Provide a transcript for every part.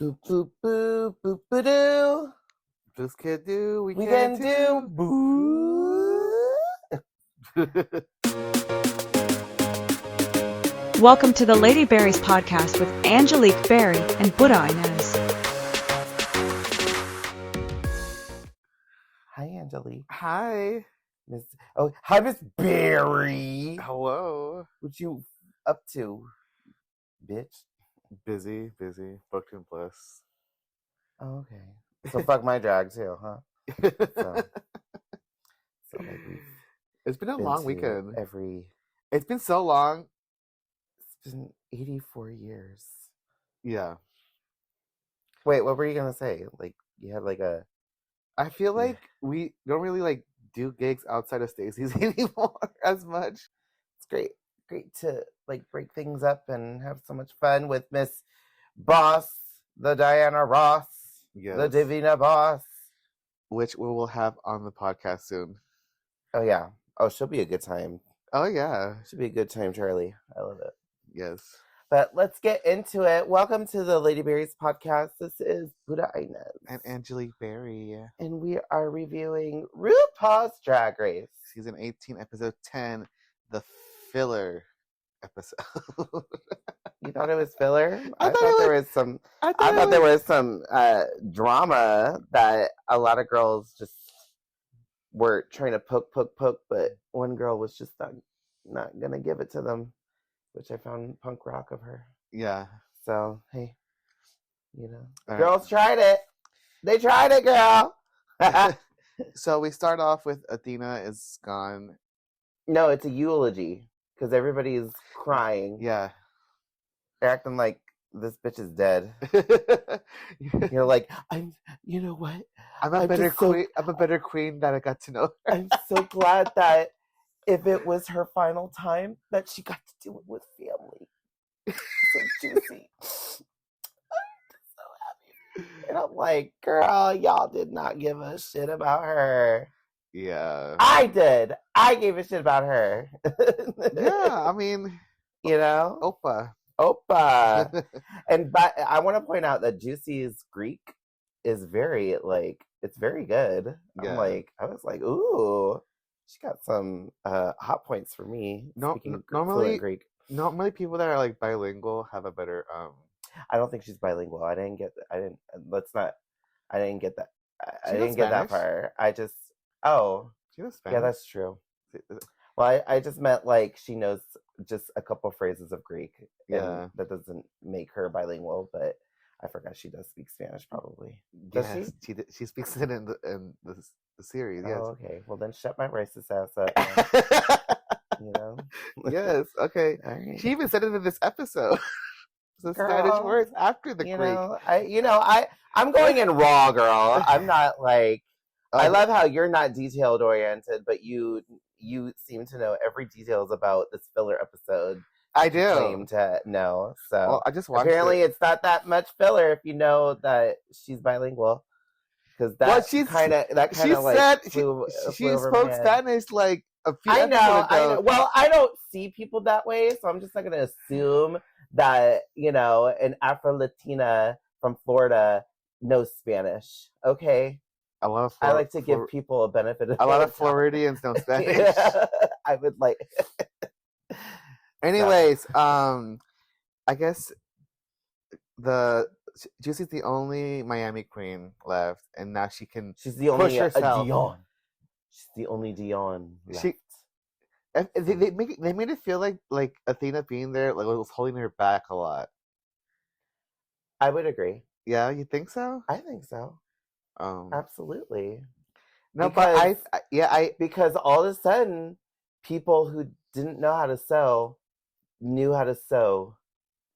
Boop, boop, boop, boop, doo. This kid do, we We can can do. Boo. Welcome to the Lady Berries podcast with Angelique Berry and Booda Inez. Hi, Angelique. Hi. Hi, Miss Berry. Hello. What you up to, bitch? Busy, booked and bliss. Oh, okay. So fuck my drag too, huh? So like It's been a been long to weekend. every. It's been so long. It's been 84 years. Yeah. Wait, what were you gonna say? Like you had like a. I feel like we don't really do gigs outside of Stacy's anymore as much. It's great to like break things up and have so much fun with Miss Boss, the Diana Ross, the Yes. Divina Boss. Which we will have on the podcast soon. Oh yeah. Oh, she'll be a good time. Oh yeah. She'll be a good time, Charlie. I love it. Yes. But let's get into it. Welcome to the Lady Berries podcast. This is Booda Inez. And Angelique Berry. And we are reviewing RuPaul's Drag Race. Season 18, episode 10, the filler episode. You thought it was filler? I thought there was some drama that a lot of girls just were trying to poke, but one girl was just not gonna give it to them, which I found punk rock of her. Yeah. So hey, All girls tried it. They tried it, girl. So we start off with Athena is gone. No, it's a eulogy because everybody's crying. Yeah. They're acting like this bitch is dead. You're like, you know what? I'm a better queen. I'm a better queen that I got to know her. I'm so glad that if it was her final time, that she got to do it with family. So juicy. I'm so happy. And I'm like, girl, y'all did not give a shit about her. Yeah. I did. I gave a shit about her. Yeah, I mean, Opa. But I want to point out that Juicy's Greek is very it's very good. Yeah. I was like, ooh, she got some hot points for me. Normally Greek. Normally people that are like bilingual have a better I don't think she's bilingual. I didn't get that. I didn't get that far. She knows Spanish. Yeah, that's true. Well, I just meant like she knows just a couple phrases of Greek. Yeah. That doesn't make her bilingual, but I forgot she does speak Spanish probably. Does she? She speaks it in the series, yes. Oh, okay. Well, then shut my racist ass up. Yes, okay. Right. She even said it in this episode. The Spanish words after the Greek. I'm going in raw, girl. I'm not like... I love how you're not detailed oriented, but you seem to know every details about this filler episode. I do. Claim to know. So well, I just watched apparently it's not that much filler if you know that she's bilingual. Because she spoke Spanish like a few episodes ago. I know. Well, I don't see people that way, so I'm just not going to assume that an Afro-Latina from Florida knows Spanish. Okay. I like to give people a benefit of a lot of Floridians know Spanish. Yeah, I would like. Anyways, I guess Juicy's the only Miami queen left, and now she can. She's the only herself. Dion. She's the only Dion left. They made it feel like Athena being there was holding her back a lot. I would agree. Yeah, you think so? I think so. Absolutely. No, because, but because all of a sudden, people who didn't know how to sew knew how to sew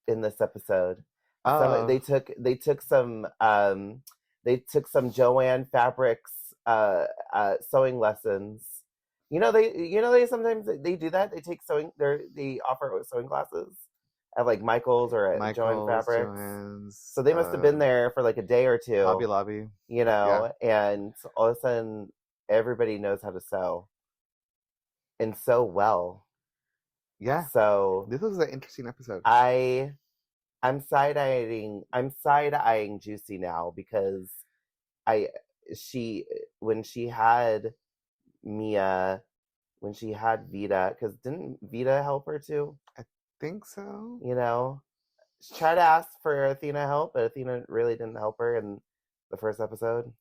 in this episode. Oh. They took some Joanne Fabrics sewing lessons. They sometimes they do that. They take they offer sewing classes at like Michael's or at Joanne Fabrics. Joanne's, so they must have been there for like a day or two. Hobby Lobby. And all of a sudden everybody knows how to sew. And sew well. Yeah. So this was an interesting episode. I I'm side eyeing Juicy now because she when she had Mia, when she had Vita, because didn't Vita help her too? Think so. You know, she tried to ask for Athena help, but Athena really didn't help her in the first episode.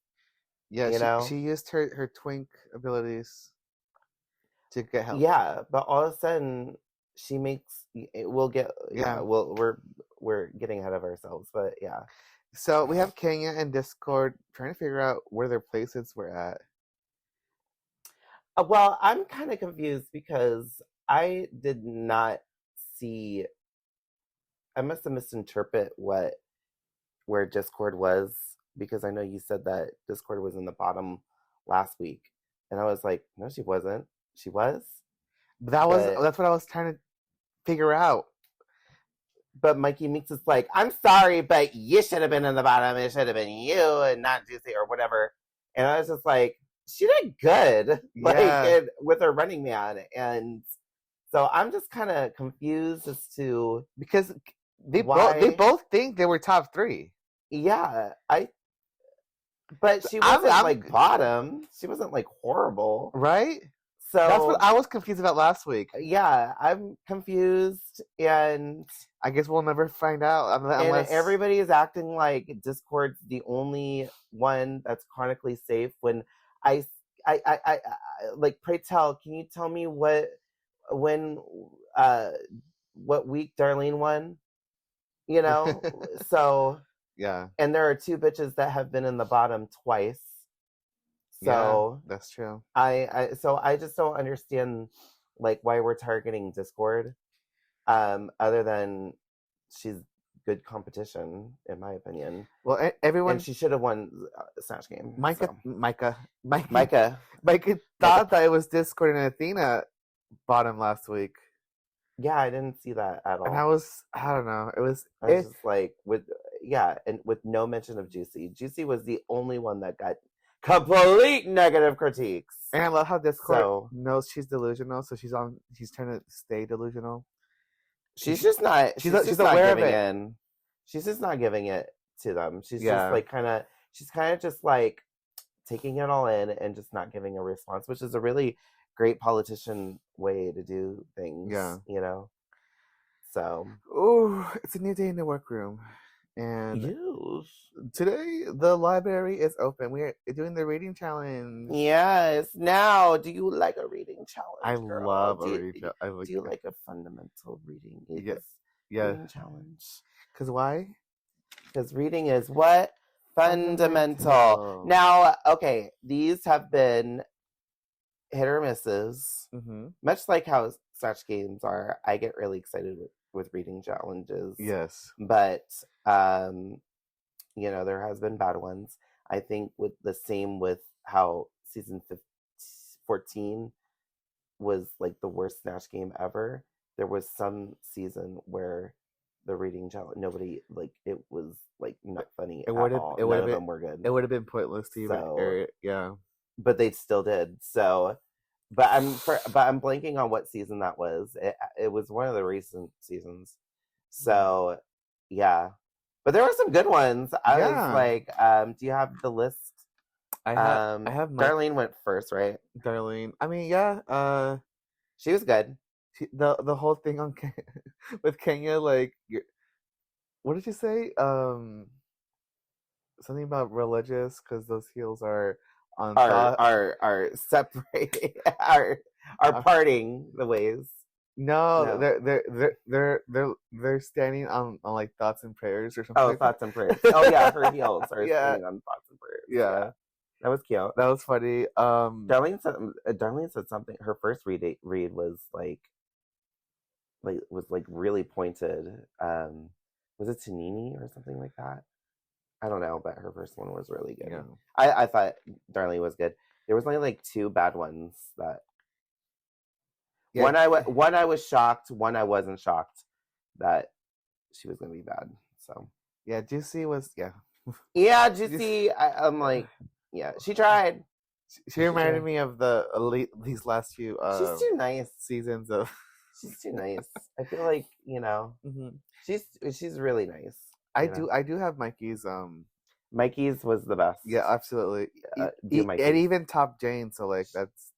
Yeah, You know? she used her twink abilities to get help. Yeah, but all of a sudden she makes. We'll get. Yeah. Well, we're getting ahead of ourselves, but yeah. So we have Kenya and Discord trying to figure out where their places were at. Well, I'm kind of confused because I did not see. I must have misinterpreted where Discord was, because I know you said that Discord was in the bottom last week, and I was like, no, she wasn't. She was. That's what I was trying to figure out. But Mikey Meeks is like, I'm sorry, but you should have been in the bottom. It should have been you and not Juicy or whatever. And I was just like, she did good, with her Running Man. And so I'm just kind of confused as to, because they both think they were top 3. Yeah, but she wasn't like bottom. She wasn't like horrible, right? So that's what I was confused about last week. Yeah, I'm confused, and I guess we'll never find out unless everybody is acting like Discord's the only one that's chronically safe. When I like, pray tell, can you tell me what week Darlene won? You know, so yeah, and there are 2 bitches that have been in the bottom twice. So yeah, that's true. I just don't understand like why we're targeting Discord, other than she's good competition in my opinion. Well, everyone, and she should have won Snatch Game. Micah thought that it was Discord and Athena bottom last week. Yeah, I didn't see that at all. And I don't know. I was just like and with no mention of Juicy. Juicy was the only one that got complete negative critiques. And I love how Discord knows she's delusional, so she's trying to stay delusional. She's just not. She's aware of it. She's just not giving it to them. She's just like she's kind of just like taking it all in and just not giving a response, which is a really great politician way to do things. Yeah, you know. So, it's a new day in the workroom. And today the library is open. We are doing the reading challenge. Yes. Now, do you like a reading challenge? I love a reading challenge. Do you like a fundamental reading? Yes. Reading challenge. Because why? Because reading is what? Fundamental. Now, okay, these have been hit or misses. Mm-hmm. Much like how such games are. I get really excited with reading challenges. Yes. But you know, there has been bad ones. I think with how season 14 was like the worst Snatch Game ever. There was some season where the reading challenge, nobody, like, it was like not funny at all. None of them were good. It would have been pointless to even air it. Yeah. But they still did. So But I'm blanking on what season that was. It was one of the recent seasons. So, yeah. But there were some good ones. I was like, do you have the list? I have. Darlene went first, right? Darlene. I mean, yeah. She was good. The whole thing on with Kenya, like, what did you say? Something about religious, because those heels are separating, are parting the ways. No, they're standing on like thoughts and prayers or something. Oh, thoughts and prayers. Oh yeah, her heels are standing on thoughts and prayers. Yeah. That was cute. That was funny. Darlene said something. Her first read was like really pointed. Was it Tanini or something like that? I don't know, but her first one was really good. Yeah. I thought Darlene was good. There was only like 2 bad ones that. Yeah. One I was shocked. One I wasn't shocked that she was gonna be bad. So yeah, Juicy was yeah, Juicy. I'm like, yeah, she tried. She reminded me of these last few. She's too nice seasons of. She's too nice. I feel like, she's really nice. I do have Mikey's. Mikey's was the best. Yeah, absolutely. Mikey's. And even top Jane. So like that's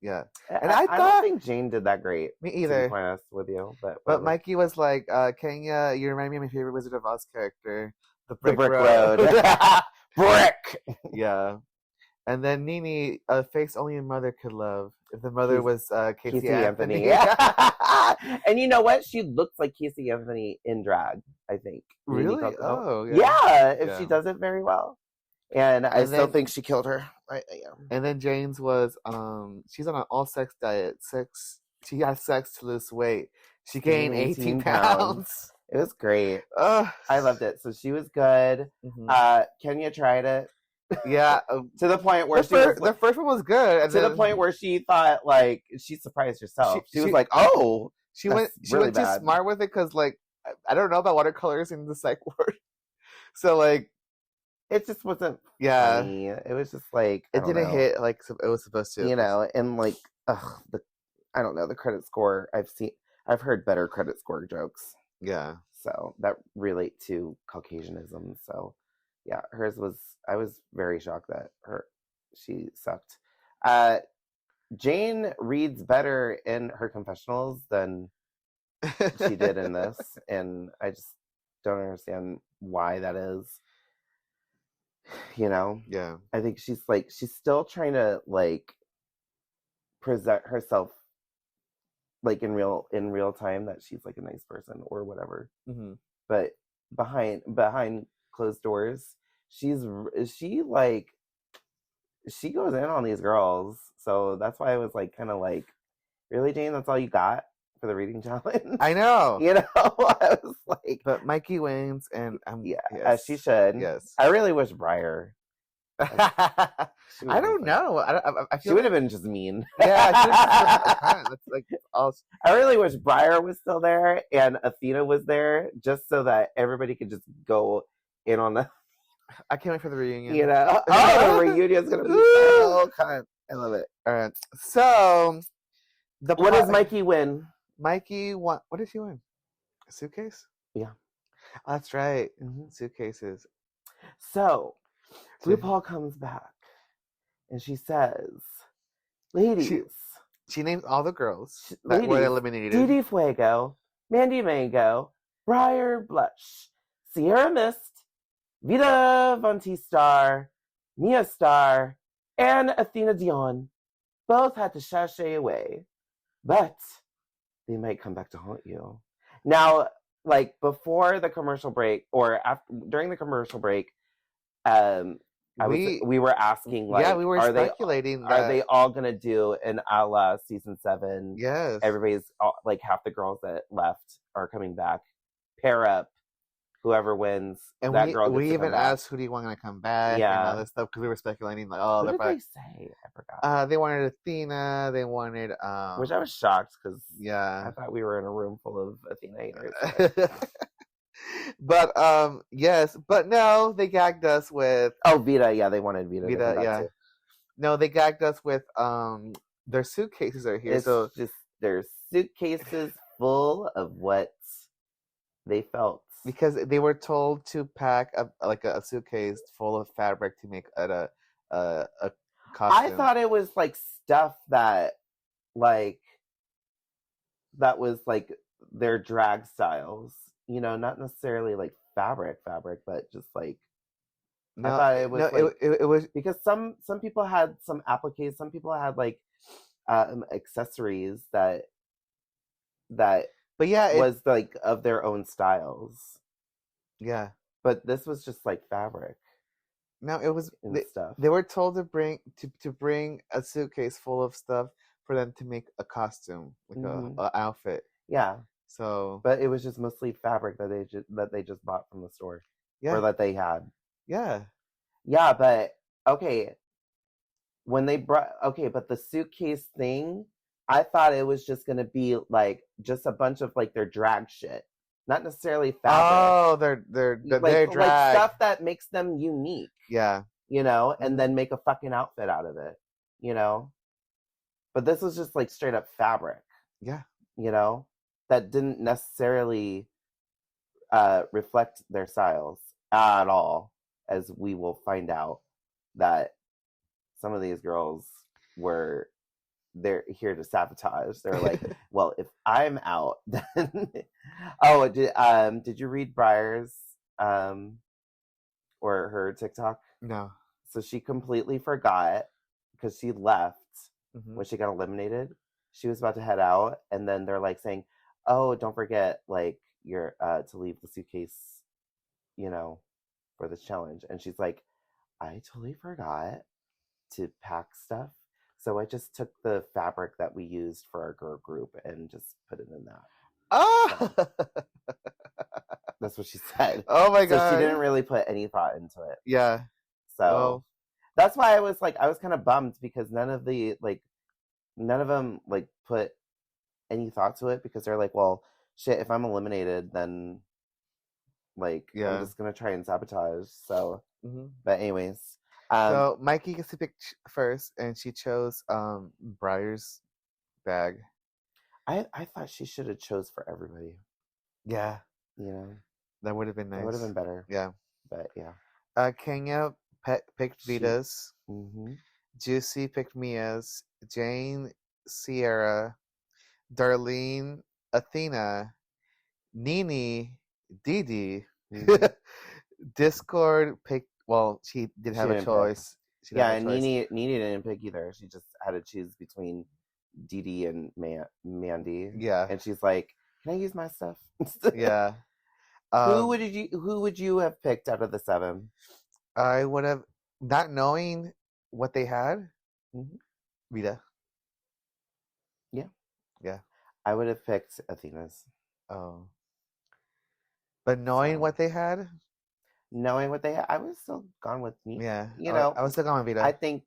yeah. And I don't think Jane did that great. Me either. To be quite honest with you, but Mikey was like, Kenya, you remind me of my favorite Wizard of Oz character, the Brick Brick Road. Brick. Yeah. And then Nene, a face only a mother could love. If the mother was Casey Anthony. And you know what? She looks like Casey Anthony in drag, I think. Really? Oh, yeah. If she does it very well. And I still think she killed her. And then Jane's was, she's on an all-sex diet. She has sex to lose weight. She gained 18 pounds. It was great. I loved it. So she was good. Mm-hmm. Kenya tried it. Yeah, to the point where the first one was good. And the point where she thought like she surprised herself. She was like, "Oh, she went too smart with it because like I don't know about watercolors in the psych ward, so like it just wasn't funny. It was just like it didn't hit like it was supposed to, and like I don't know the credit score. I've heard better credit score jokes. Yeah, so that relate to Caucasianism. So. Yeah, hers was. I was very shocked that she sucked. Jane reads better in her confessionals than she did in this, and I just don't understand why that is. Yeah. I think she's still trying to like present herself like in real time that she's like a nice person or whatever. Mm-hmm. But behind closed doors, she goes in on these girls, so that's why I was like kind of like, really, Jane, that's all you got for the reading challenge? I know. I was like, but Mikey wins, and as she should. Yes, I really wish Briar. I don't know. I feel she would have been just mean. Yeah, that's like all. I really wish Briar was still there and Athena was there, just so that everybody could just go in on the. I can't wait for the reunion. The reunion is gonna be so kind. I love it. All right. So, what does Mikey win? Mikey won. What did he win? A suitcase? Yeah, that's right. Mm-hmm. Suitcases. So, Rupaul comes back, and she says, "Ladies." She names all the girls that were eliminated: Didi Fuego, Mandy Mango, Briar Blush, Sierra Mist, Vita Vonti Star, Mia Star, and Athena Dion. Both had to sashay away, but they might come back to haunt you. Now, like before the commercial break, or during the commercial break, we were asking, like, we were speculating. Are they all gonna do an a la season 7? Yes, everybody's like half the girls that left are coming back. Pair up. Whoever wins, and that girl gets we to even come back. asked who do you want to come back, and all this stuff because we were speculating like, oh, who did they say? I forgot. They wanted Athena. They wanted, which I was shocked because I thought we were in a room full of Athena haters. But yes, but no, they gagged us with Vita. Yeah, they wanted Vita. Vita, yeah. Too. No, they gagged us with their suitcases are here. It's so just their suitcases full of what they felt. Because they were told to pack a suitcase full of fabric to make a costume. I thought it was like stuff that was like their drag styles, not necessarily like fabric, but just like I thought it was it was because some people had some appliques, some people had like accessories that but yeah, it was like of their own styles. Yeah, but this was just like fabric. No, it was stuff. They were told to bring a suitcase full of stuff for them to make a costume, like a outfit. Yeah. So, but it was just mostly fabric that they just bought from the store. Yeah. Or that they had. Yeah. Yeah, but okay. When they but the suitcase thing, I thought it was just gonna be like just a bunch of like their drag shit, not necessarily fabric. Oh, their drag, like stuff that makes them unique. Yeah, and then make a fucking outfit out of it. But this was just like straight up fabric. Yeah, you know, that didn't necessarily reflect their styles at all, as we will find out that some of these girls they're here to sabotage. They're like, well, if I'm out, then did you read Briar's or her TikTok? No. So she completely forgot because she left Mm-hmm. when she got eliminated. She was about to head out, and then they're like saying, "Oh, don't forget, like, your to leave the suitcase, you know, for this challenge." And she's like, "I totally forgot to pack stuff, so I just took the fabric that we used for our girl group and just put it in that." Oh, That's what she said. Oh my god! So she didn't really put any thought into it. Yeah. So that's why I was kind of bummed because none of them like put any thought to it, because they're like, well, shit, if I'm eliminated, then like I'm just gonna try and sabotage. So, but anyways, so Mikey gets to pick first, and she chose Briar's bag. I thought she should have chose for everybody. Yeah, you know, that would have been nice. That would have been better. Yeah, but yeah. Kenya picked Vita's. Juicy picked Mia's. Jane, Sierra, Darlene, Athena, Nini, Didi. Discord picked. Well, she did have a choice. And Nini didn't pick either. She just had to choose between Didi and Mandy. Yeah, and she's like, "Can I use my stuff?" Yeah. Who would you have picked out of the 7? I would have, not knowing what they had. Vita. Yeah. I would have picked Athena's. Oh. But knowing what they had? Knowing what they had, I was still gone with me. Yeah. I was still going with Vita. I think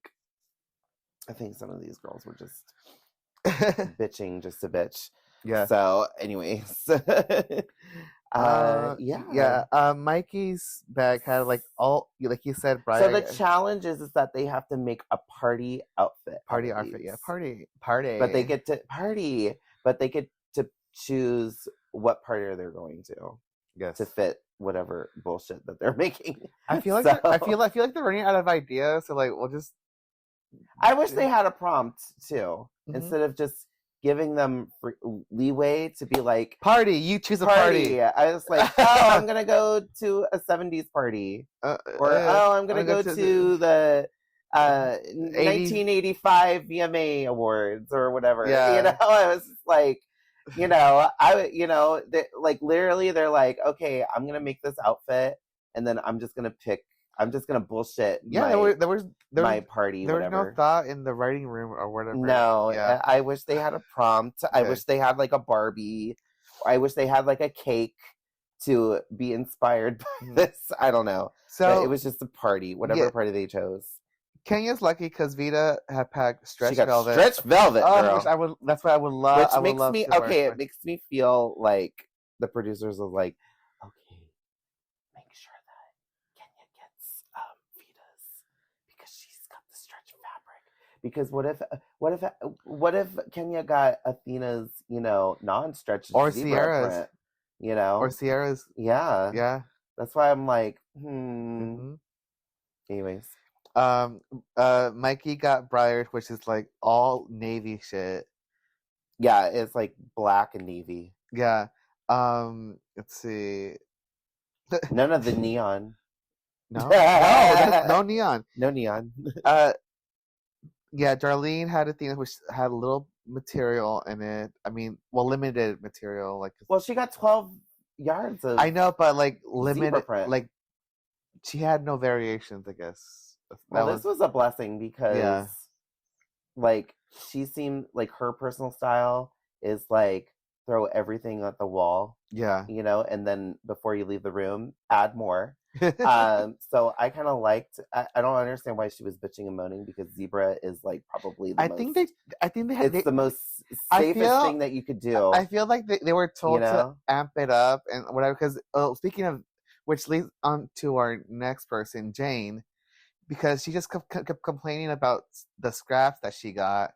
some of these girls were just bitching just a bitch. Yeah. So, anyways. Mikey's bag had like all, like you said, Brian. So the challenge is that they have to make a party outfit. Party outfit, yeah. Party. But they get to party, but they get to choose what party they're going to. Yes. To fit whatever bullshit that they're making. I feel like I feel like they're running out of ideas. So like, we'll just. I wish they had a prompt too, instead of just giving them leeway to be like, party. You choose a party. I was like, oh, I'm gonna go to a 70s party, I'm gonna go to the 1985 VMA Awards or whatever. Yeah. I was like, like literally they're like, okay, I'm gonna make this outfit, and then I'm just gonna bullshit. Yeah, there was my party. There whatever. was no thought in the writing room or whatever. No, I wish they had a prompt. Okay. I wish they had like a Barbie. I wish they had like a cake to be inspired by this. I don't know. So but it was just a party, whatever party they chose. Kenya's lucky because Vita had packed stretch velvet. Stretch velvet, girl. That's what I would love. Which makes me it makes me feel like the producers are like, okay, make sure that Kenya gets Vita's because she's got the stretch fabric. Because what if Kenya got Athena's, non-stretch or Sierra's, print, or Sierra's, yeah. That's why I'm like, Anyways. Mikey got Briar, which is like all navy shit. Yeah, it's like black and navy. Yeah. Let's see. None of the neon. No, no neon. No neon. Yeah, Darlene had Athena, which had a little material in it. I mean, limited material. Like, she got 12 yards of. I know, but like limited. Print. Like, she had no variations, I guess. This was a blessing because, like, she seemed like her personal style is like throw everything at the wall. Yeah. And then before you leave the room, add more. So I kind of liked. I don't understand why she was bitching and moaning because zebra is like probably. I think they had. It's the most safest thing that you could do. I feel like they were told to amp it up and whatever. Because speaking of, which leads on to our next person, Jane. Because she just kept complaining about the scraps that she got.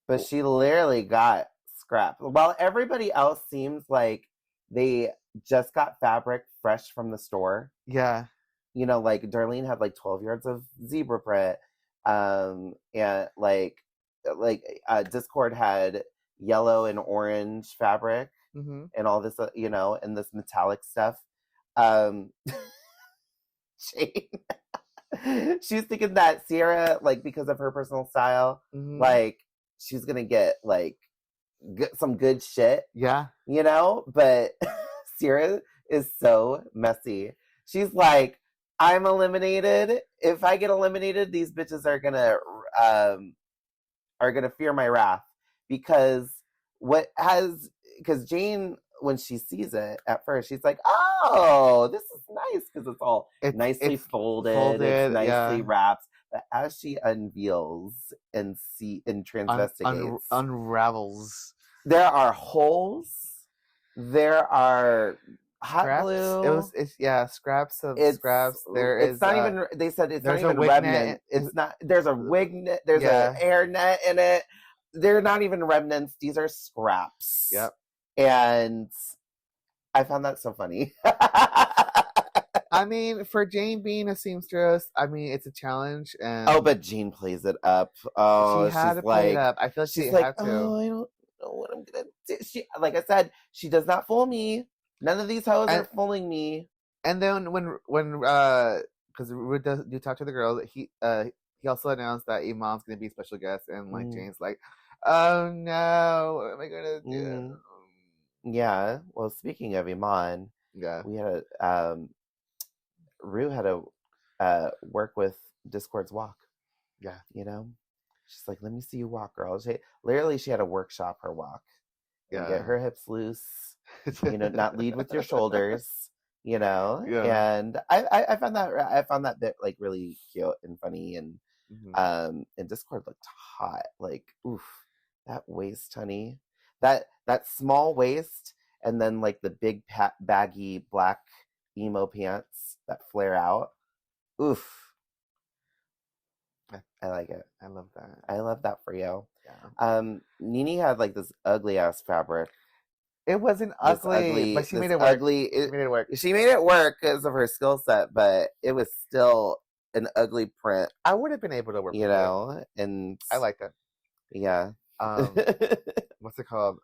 But she literally got scrap. While everybody else seems like they just got fabric fresh from the store. Yeah. You know, like Darlene had like 12 yards of zebra print. And Discord had yellow and orange fabric and all this, you know, and this metallic stuff. Jane, she's thinking that Sierra, like, because of her personal style, like, she's gonna get like some good shit. Yeah. You know, but Sierra is so messy. She's like, I'm eliminated. If I get eliminated, these bitches are gonna fear my wrath, because Jane, when she sees it at first, she's like, oh, this is nice, because it's all nicely folded, it's nicely wrapped. But as she unveils and transvestigates, unravels, there are holes. There are hot scraps? glue. It's scraps of scraps. It's not even. They said it's not even remnant. It's not. There's a wig net. There's an air net in it. They're not even remnants. These are scraps. Yep. And I found that so funny. I mean, for Jane being a seamstress, I mean, it's a challenge. And but Jane plays it up. Oh, she had to play it up. I feel like she had to. Oh, I don't know what I'm gonna do. She, like I said, she does not fool me. None of these hoes are fooling me. And then when because we do talk to the girl, he also announced that Iman's gonna be a special guest, and like Jane's like, oh no, what am I gonna do? Yeah. Well, speaking of Iman, we had Rue had to work with Discord's walk. Yeah. You know, she's like, let me see you walk, girl. She had to workship her walk. Yeah. Get her hips loose. You know, not lead with your shoulders. You know. Yeah. And I found that bit like really cute and funny, and and Discord looked hot. Like, oof, that waist, honey. That small waist, and then like the big baggy black emo pants that flare out. Oof. I like it. I love that. I love that for you. Yeah. Nene had like this ugly ass fabric. It wasn't ugly, but she made it work. She made it work. She made it work because of her skill set, but it was still an ugly print. I would have been able to work with it. And I like that. Yeah. What's it called?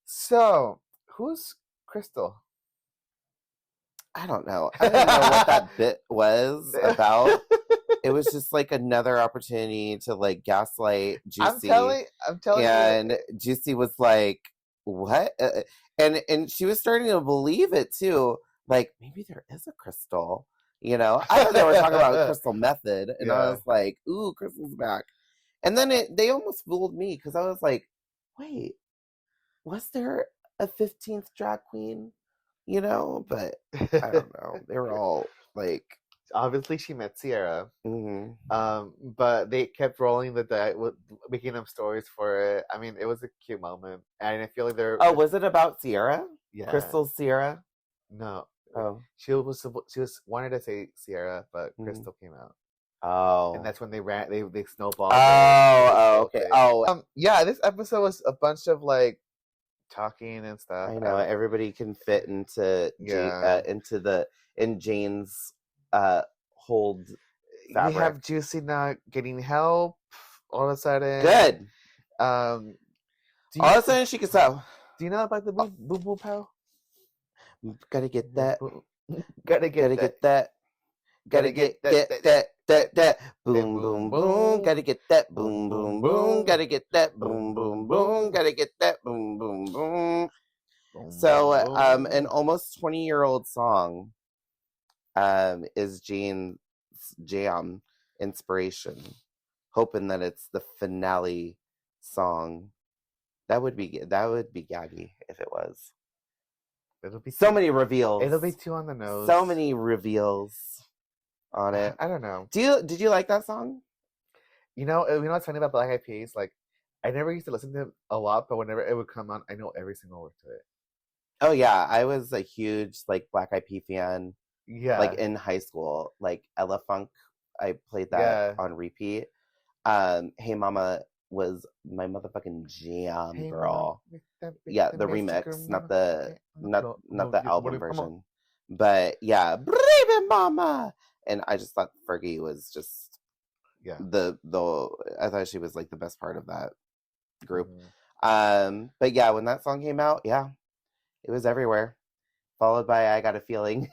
So, who's Crystal? I don't know. I don't know what that bit was about. It was just like another opportunity to like gaslight Juicy. I'm telling you. And Juicy was like, what? And she was starting to believe it too. Like, maybe there is a Crystal. You know? I thought they were talking about Crystal Method. And I was like, ooh, Crystal's back. And then they almost fooled me, because I was like, wait, was there a 15th drag queen? You know? But I don't know. They were all like... Obviously, she met Sierra. But they kept rolling the dice, making up stories for it. I mean, it was a cute moment. And I feel like they're... Oh, was it about Sierra? Yeah. Crystal's Sierra? No. Oh. She was wanted to say Sierra, but Crystal came out. Oh. And that's when they snowballed. Oh, okay. Oh. Yeah, this episode was a bunch of like talking and stuff. I know, everybody can fit into Jane's hold fabric. We have Juicy not getting help all of a sudden. Good. All of a sudden she can sew. Do you know about the boo boo pow? Gotta get that. Gotta get that. Gotta get that. Boom, boom, boom. Gotta get that. Boom, boom, boom. Gotta get that. Boom, boom, boom. Gotta get that. Boom, boom, boom. So, an almost 20-year-old song is Jane's jam inspiration. Hoping that it's the finale song. That would be gaggy if it was. It'll be so many reveals. It'll be too on the nose. So many reveals on it. I don't know. Did you like that song? You know what's funny about Black Eyed Peas? Like, I never used to listen to it a lot, but whenever it would come on, I know every single word to it. Oh yeah, I was a huge like Black Eyed Peas fan. Yeah. Like in high school, like Ella Funk, I played that on repeat. Hey Mama was my motherfucking jam, Hey, girl. mama, Yeah, the mystic remix, mama. not the Yeah, album come on. version. But yeah, Baby Mama. And I just thought Fergie was just Yeah. the I thought she was like the best part of that group. Mhm. But yeah, when that song came out, yeah, it was everywhere. Followed by I Got a Feeling.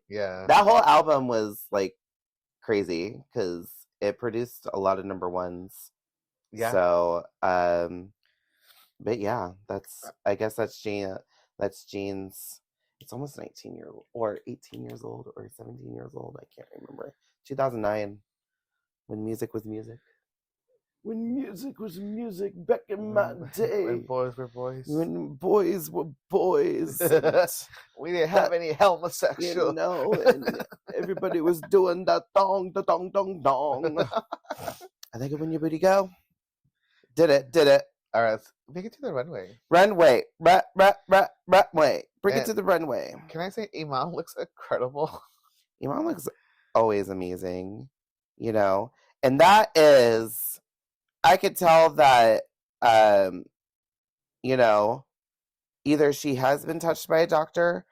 Yeah. That whole album was like crazy because it produced a lot of number ones. Yeah. So, but yeah, I guess that's Jean's. It's almost 19 year old or 18 years old or 17 years old. I can't remember. 2009, when music was music. When music was music back in my day. When boys were boys. When boys were boys. We didn't have any homosexual. You know, and everybody was doing that dong, da dong, dong, dong. I think of When Your Booty Go. Did it. All right, let's make it to the runway. Runway. Runway. Bring it to the runway. Can I say Iman looks incredible? Iman looks always amazing, you know? And that is, I could tell that, you know, either she has been touched by a doctor.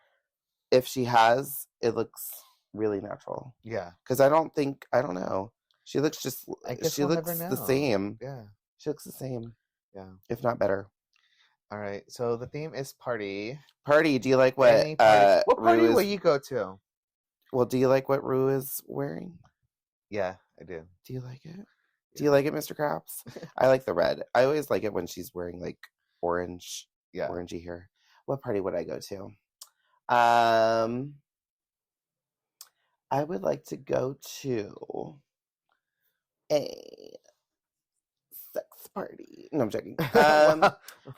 If she has, it looks really natural. Yeah. Because I don't know. She looks she we'll looks the same. Yeah. She looks the same. Yeah. If not better. All right. So the theme is party. Party. Do you like what what party Rue will you go to? Well, do you like what Rue is wearing? Yeah, I do. Do you like it? Do you like it, Mr. Craps? I like the red. I always like it when she's wearing like orange, orangey hair. What party would I go to? I would like to go to a sex party. No, I'm joking. I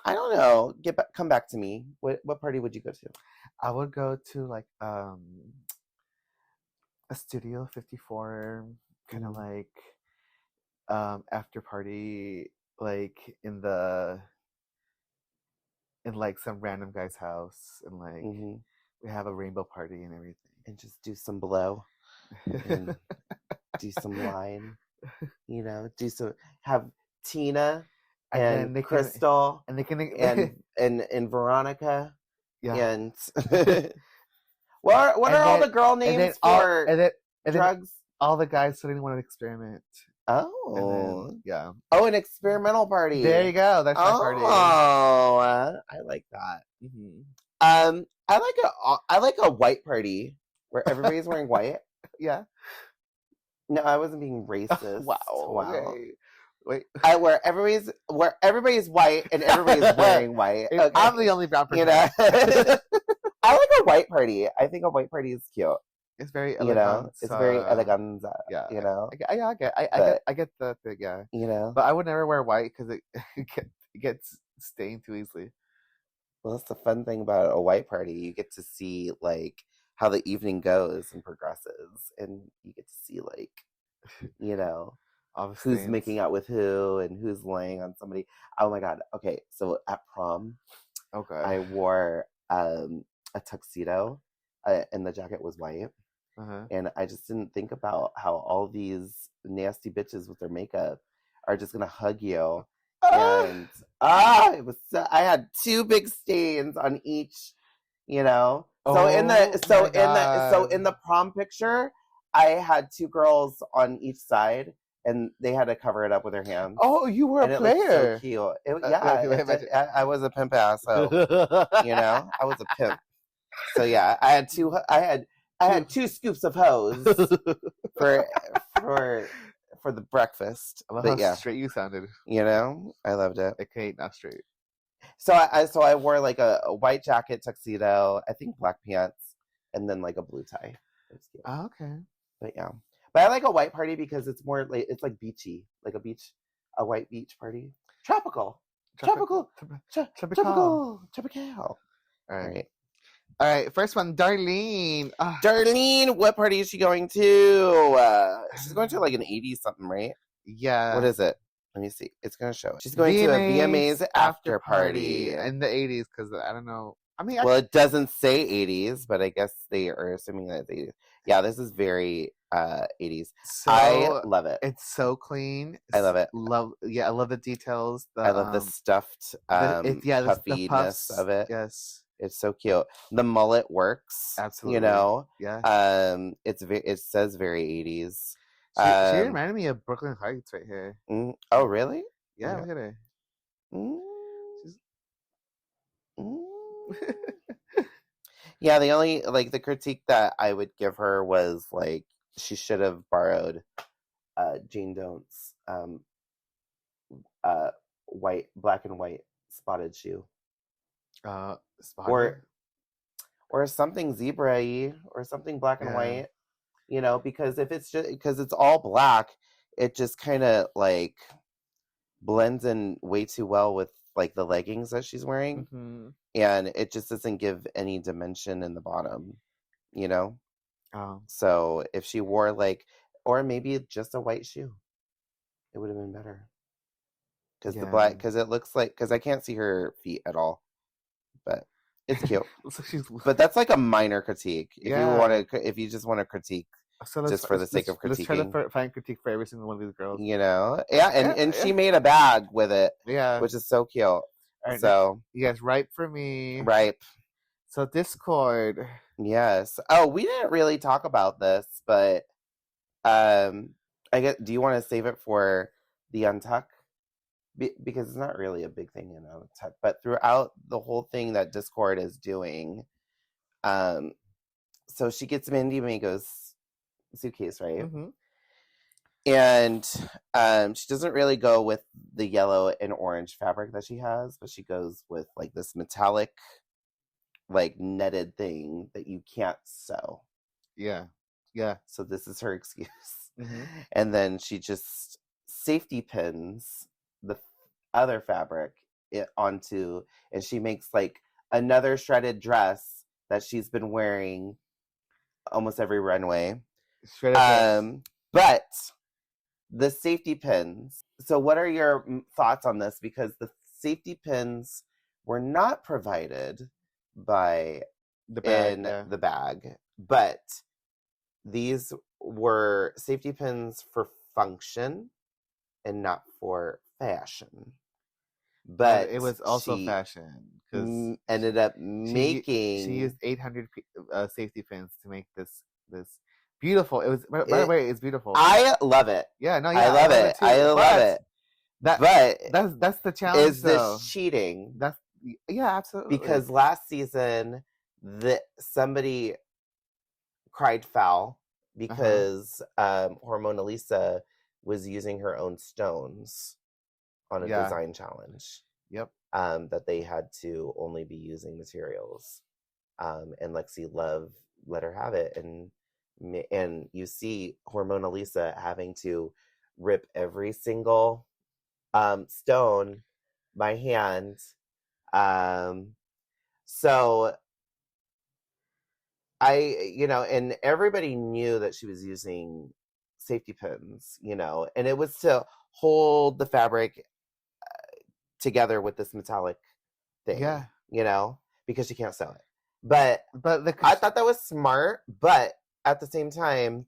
don't know. Come back to me. What party would you go to? I would go to like a Studio 54 kind of like after party, like in like some random guy's house, and like we have a rainbow party and everything, and just do some blow and do some line, you know, have Tina and Crystal and they can and Veronica, and what are then, all the girl names for drugs? All the guys suddenly want to experiment. Oh, yeah. Oh, an experimental party. There you go. That's my party. Oh, I like that. I like a white party where everybody's wearing white. Yeah. No, I wasn't being racist. Wow. Okay. Wait. Where everybody's white and everybody's wearing white. Okay. I'm the only brown person. You know? I like a white party. I think a white party is cute. It's very elegant. You know, it's very elegant. Yeah. You know. I get the thing. Yeah. You know. But I would never wear white because it gets stained too easily. Well, that's the fun thing about a white party. You get to see like how the evening goes and progresses, and you get to see like, you know, who's making out with who and who's laying on somebody. Oh my god. Okay, so at prom, I wore a tuxedo, and the jacket was white. And I just didn't think about how all these nasty bitches with their makeup are just gonna hug you. And it was I had two big stains on each, you know. So in the prom picture, I had two girls on each side, and they had to cover it up with their hands. Oh, you were a player. So cute. I was a pimp ass. So you know, I was a pimp. So yeah, I had two scoops of hose for the breakfast. I love how straight you sounded. You know, I loved it. Okay, not straight. So I wore like a white jacket, tuxedo, I think black pants, and then like a blue tie. It was cute. Oh, okay. But yeah, but I like a white party because it's more like it's like beachy, like a white beach party. Tropical. All right, first one, Darlene. Darlene, what party is she going to? She's going to like an 80s something, right? Yeah. What is it? Let me see. It's going to show. She's going to a VMAs after party in the 80s because I don't know. I mean, well, it doesn't say 80s, but I guess they are assuming that it's 80s. Yeah, this is very 80s. So I love it. It's so clean. I love it. I love the details. I love the stuffed the puffiness puffs. of it. Yes, it's so cute. The mullet works. absolutely. You know, Yeah. it says very 80s. She reminded me of Brooklyn Heights right here. Oh, really? Yeah, Okay. look at her. Yeah, the only the critique that I would give her was she should have borrowed Jane Dont's black and white spotted shoe. Spotted? Or something zebra-y or something black and white. You know, because because it's all black, it just kind of blends in way too well with the leggings that she's wearing. Mm-hmm. And it just doesn't give any dimension in the bottom, you know? Oh. So if she wore or maybe just a white shoe, it would have been better. Because the black, because it looks because I can't see her feet at all, but it's cute. But that's a minor critique. If you just want to critique, just for the sake of critiquing. Let's try to find critique for every single one of these girls. You know? Yeah, and she made a bag with it. Yeah. Which is so cute. Right, so you guys, ripe for me. Ripe. So Discord. Yes. Oh, we didn't really talk about this, but I guess, do you want to save it for the Untuck? Because it's not really a big thing in Untuck, but throughout the whole thing that Discord is doing, so she gets Mindy Mago's suitcase, right? Mm-hmm. And she doesn't really go with the yellow and orange fabric that she has, but she goes with this metallic, netted thing that you can't sew. Yeah. Yeah. So this is her excuse. Mm-hmm. And then she just safety pins the other fabric onto, and she makes another shredded dress that she's been wearing almost every runway. But the safety pins. So what are your thoughts on this? Because the safety pins were not provided by the bag, but these were safety pins for function and not for fashion. But it was also fashion because ended up making. She used 800 safety pins to make this beautiful. It was, by the way, it's beautiful. I love it. Yeah, no, I love it. I love it. But that's the challenge. Is this cheating? Absolutely. Because last season, somebody cried foul because Hormona Lisa was using her own stones on a design challenge. Yep. That they had to only be using materials, and Lexi Love let her have it, and you see Hormona Lisa having to rip every single stone by hand. So and everybody knew that she was using safety pins, and it was to hold the fabric together with this metallic thing. Yeah. Because she can't sew it. But I thought that was smart, but at the same time,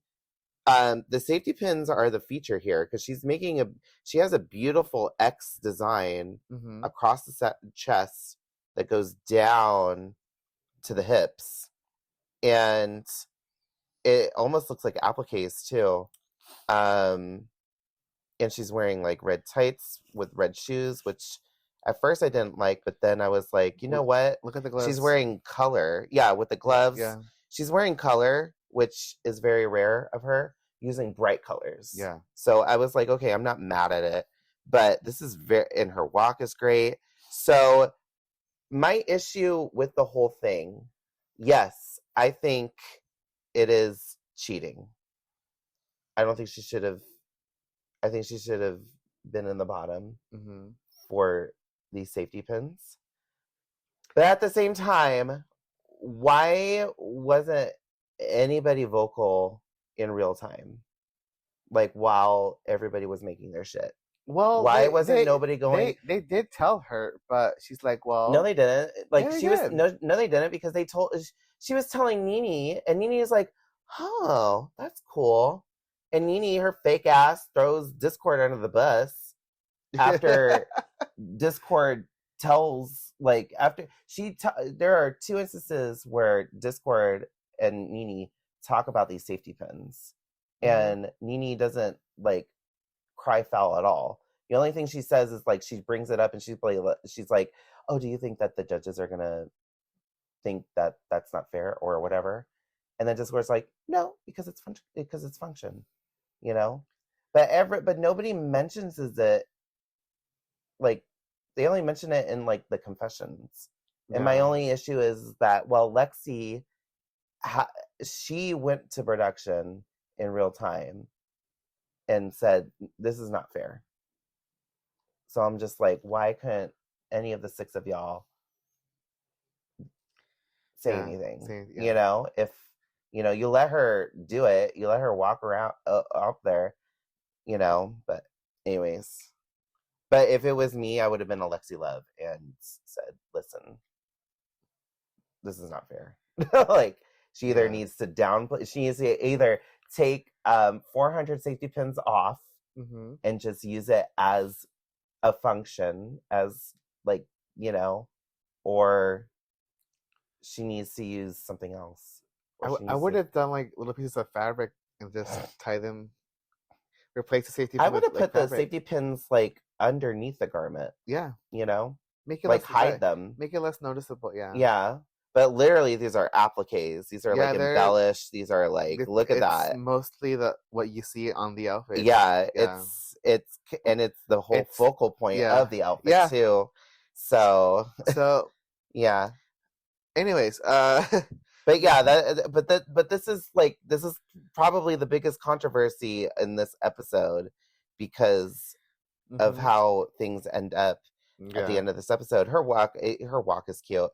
the safety pins are the feature here because she has a beautiful X design across the chest that goes down to the hips, and it almost looks like appliques too. And she's wearing red tights with red shoes, which at first I didn't like, but then I was like, you know what? Look at the gloves. She's wearing color. Yeah, with the gloves. Yeah. She's wearing color, which is very rare of her, using bright colors. Yeah. So I was like, okay, I'm not mad at it, but this is and her walk is great. So my issue with the whole thing, yes, I think it is cheating. I don't think she should have. I think she should have been in the bottom for these safety pins. But at the same time, why wasn't anybody vocal in real time? While everybody was making their shit. Well, why wasn't nobody going? They did tell her, but she's like, well, no, they didn't. No, they didn't because she was telling Nene, and Nene is like, Oh, that's cool. And Nene, her fake ass, throws Discord under the bus after Discord tells, like, after there are two instances where Discord and Nene talk about these safety pins, and Nene doesn't like cry foul at all. The only thing she says is like she brings it up and she's like, "Oh, do you think that the judges are gonna think that that's not fair or whatever?" And then Discord's like, "No, because it's function, you know." But nobody mentions it, like they only mention it in like the confessions. And my only issue is that, well, Lexi, she went to production in real time and said, "This is not fair." So I'm just like, why couldn't any of the six of y'all say anything? You know, if you know, you let her do it, you let her walk around out there, you know. But anyways, but if it was me, I would have been a Lexi Love and said, "Listen, this is not fair." Like, she either needs to downplay, she needs to either take 400 safety pins off and just use it as a function, as like, you know, or she needs to use something else. I would have done like little pieces of fabric and just tie them, replace the safety pins. I would have put the safety pins like underneath the garment. Yeah. You know? Make it like hide them. Make it less noticeable, yeah. Yeah. But literally these are appliques. These are like embellished. These are like, look at that. It's mostly what you see on the outfit. Yeah, it's the whole focal point of the outfit too. So yeah. Anyways, but yeah, but this is probably the biggest controversy in this episode because of how things end up at the end of this episode. Her walk is cute.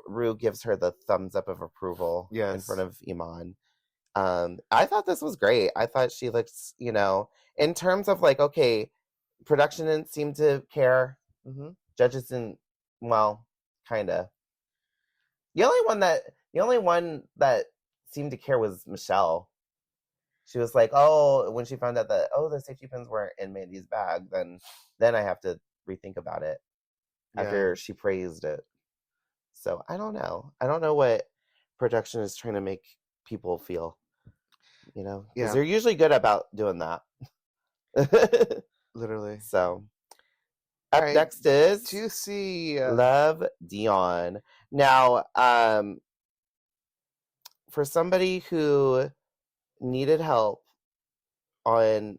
Rue gives her the thumbs up of approval in front of Iman. I thought this was great. I thought she looks, you know, in terms of like, okay, production didn't seem to care. Judges didn't, well, kind of. The only one that seemed to care was Michelle. She was like, oh, when she found out that, oh, the safety pins weren't in Mandy's bag, then I have to rethink about it after she praised it. So I don't know. I don't know what production is trying to make people feel, you know, because they're usually good about doing that. Literally. So up next is Juicy Love Dion. Now, for somebody who needed help on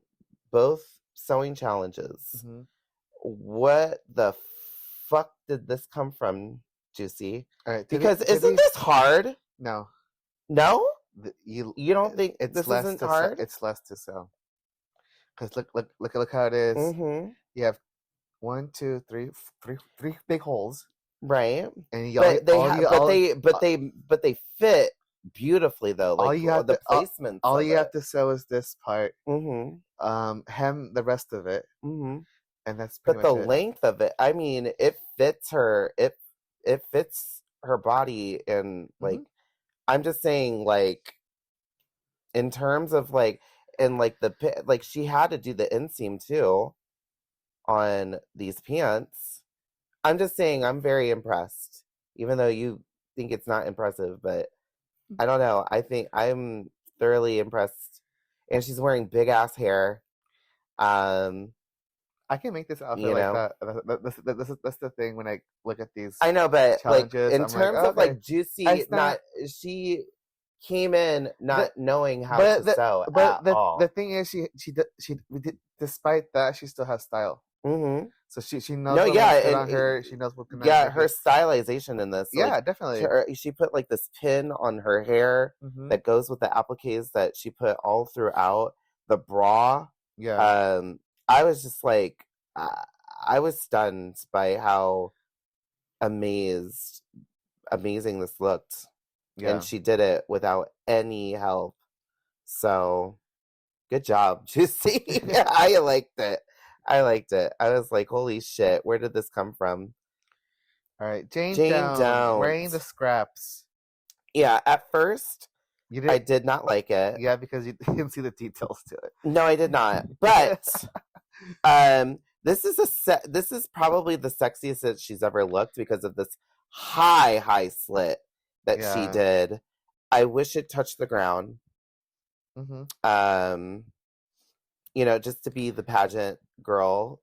both sewing challenges, what the fuck did this come from, Juicy? All right, because isn't this hard? No. You don't think this isn't hard? It's less to sew. Because look how it is. You have 1, 2, 3 big holes, right? And but they fit beautifully though. Like, all you have the placements. All you have to sew is this part. Hem the rest of it, and that's pretty much it. But the length of it, I mean, it fits her. It fits her body, and like, I'm just saying, like, in terms of like, and like she had to do the inseam too on these pants. I'm just saying, I'm very impressed, even though you think it's not impressive, but I don't know. I think I'm thoroughly impressed. And she's wearing big ass hair. I can make this outfit like that. That's the thing when I look at these. I know, but like in terms of like Juicy, she came in not knowing how to sew at all. The thing is, she despite that, she still has style. So she knows what to put on her. She knows what to do. Yeah, her stylization in this. Yeah, like, definitely. She put like this pin on her hair that goes with the appliques that she put all throughout the bra. Yeah. I was just like, I was stunned by how amazing this looked. Yeah. And she did it without any help. So, good job, Juicy. I liked it. I was like, holy shit, where did this come from? All right, Jane Down, wearing the scraps. Yeah, at first, You I did, did not like it. yeah, because you didn't see the details to it. No, I did not. But this is probably the sexiest that she's ever looked because of this high slit that she Yeah. did. I wish it touched the ground. Mm-hmm. Just to be the pageant girl.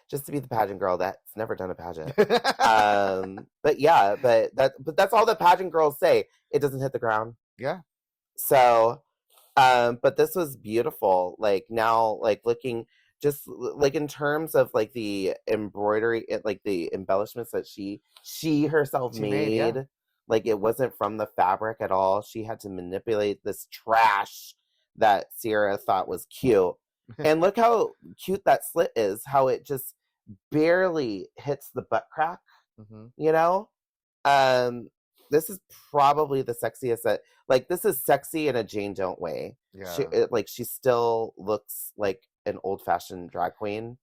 Just to be the pageant girl that's never done a pageant. But that's all the pageant girls say. It doesn't hit the ground. Yeah. So, but this was beautiful. Like now, like looking just like in terms of like the embroidery, like the embellishments that she herself made. Yeah. Like it wasn't from the fabric at all. She had to manipulate this trash that Sierra thought was cute. And look how cute that slit is. How it just barely hits the butt crack. Mm-hmm. This is probably the sexiest that, like, this is sexy in a Jane Don't way. Yeah. She still looks like an old-fashioned drag queen,